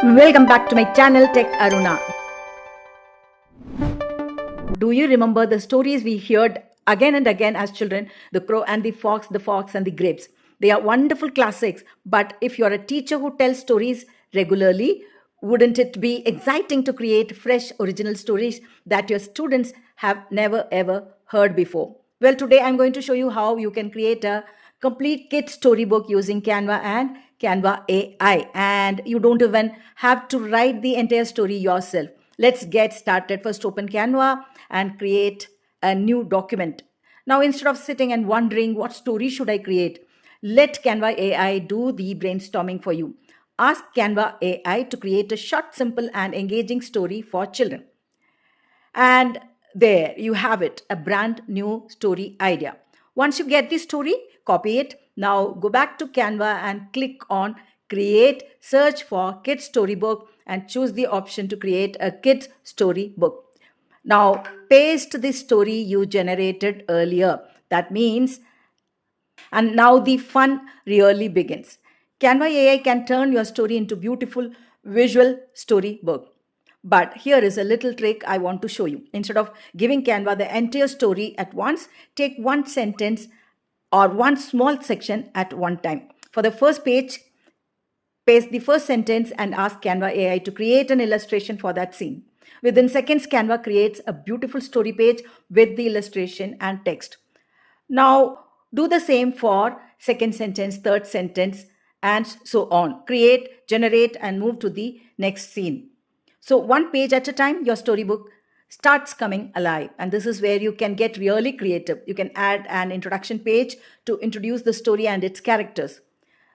Welcome back to my channel Tech Aruna. Do you remember the stories we heard again and again as children? The Crow and the Fox and the Grapes. They are wonderful classics, but if you're a teacher who tells stories regularly, wouldn't it be exciting to create fresh original stories that your students have never ever heard before? Well, today I'm going to show you how you can create a complete kit storybook using Canva and Canva AI. And you don't even have to write the entire story yourself. Let's get started. First, open Canva and create a new document. Now, instead of sitting and wondering what story should I create, let Canva AI do the brainstorming for you. Ask Canva AI to create a short, simple, and engaging story for children. And there you have it, a brand new story idea. Once you get the story, copy it. Now go back to Canva and click on Create, search for Kids Storybook and choose the option to create a kids storybook. Now paste the story you generated earlier. That means, and now the fun really begins. Canva AI can turn your story into beautiful visual storybook. But here is a little trick I want to show you. Instead of giving Canva the entire story at once, take one sentence or one small section at one time. For the first page, paste the first sentence and ask Canva AI to create an illustration for that scene. Within seconds, Canva creates a beautiful story page with the illustration and text. Now, do the same for second sentence, third sentence, and so on. Create, generate, and move to the next scene. So, one page at a time, your storybook starts coming alive. And this is where you can get really creative. You can add an introduction page to introduce the story and its characters.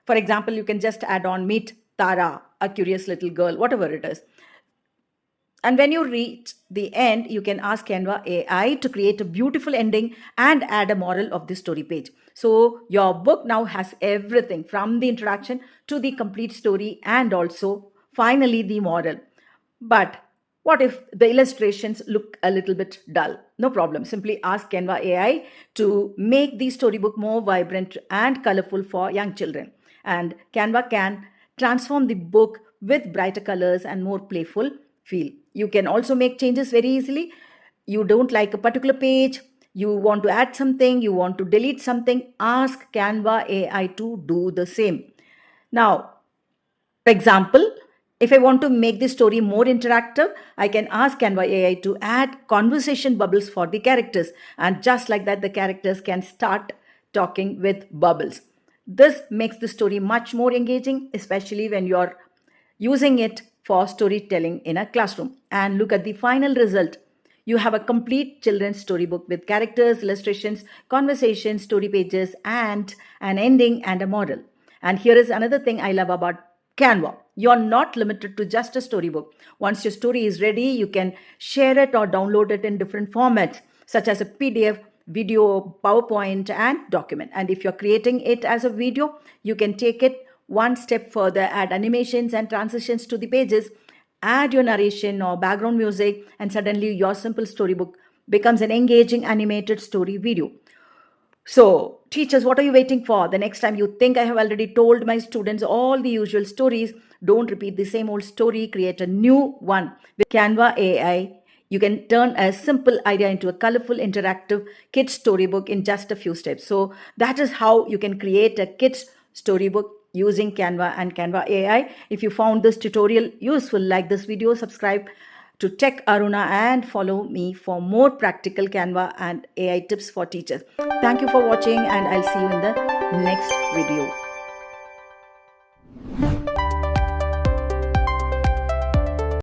For example, you can just add on Meet Tara, a curious little girl, whatever it is. And when you reach the end, you can ask Canva AI to create a beautiful ending and add a moral of the story page. So your book now has everything from the introduction to the complete story and also finally the moral. But what if the illustrations look a little bit dull? No problem. Simply ask Canva AI to make the storybook more vibrant and colorful for young children. And Canva can transform the book with brighter colors and more playful feel. You can also make changes very easily. You don't like a particular page, you want to add something, you want to delete something, ask Canva AI to do the same. Now, for example, if I want to make the story more interactive, I can ask Canva AI to add conversation bubbles for the characters. And just like that, the characters can start talking with bubbles. This makes the story much more engaging, especially when you're using it for storytelling in a classroom. And look at the final result. You have a complete children's storybook with characters, illustrations, conversations, story pages, and an ending and a moral. And here is another thing I love about Canva. You're not limited to just a storybook. Once your story is ready, you can share it or download it in different formats, such as a PDF, video, PowerPoint, and document. And if you're creating it as a video, you can take it one step further, add animations and transitions to the pages, add your narration or background music, and suddenly your simple storybook becomes an engaging animated story video. So, teachers, what are you waiting for? The next time you think I have already told my students all the usual stories, don't repeat the same old story, create a new one. With Canva AI, you can turn a simple idea into a colorful, interactive kids storybook in just a few steps. So, that is how you can create a kids storybook using Canva and Canva AI. If you found this tutorial useful, like this video, subscribe to Tech Aruna and follow me for more practical Canva and AI tips for teachers. Thank you for watching and I'll see you in the next video.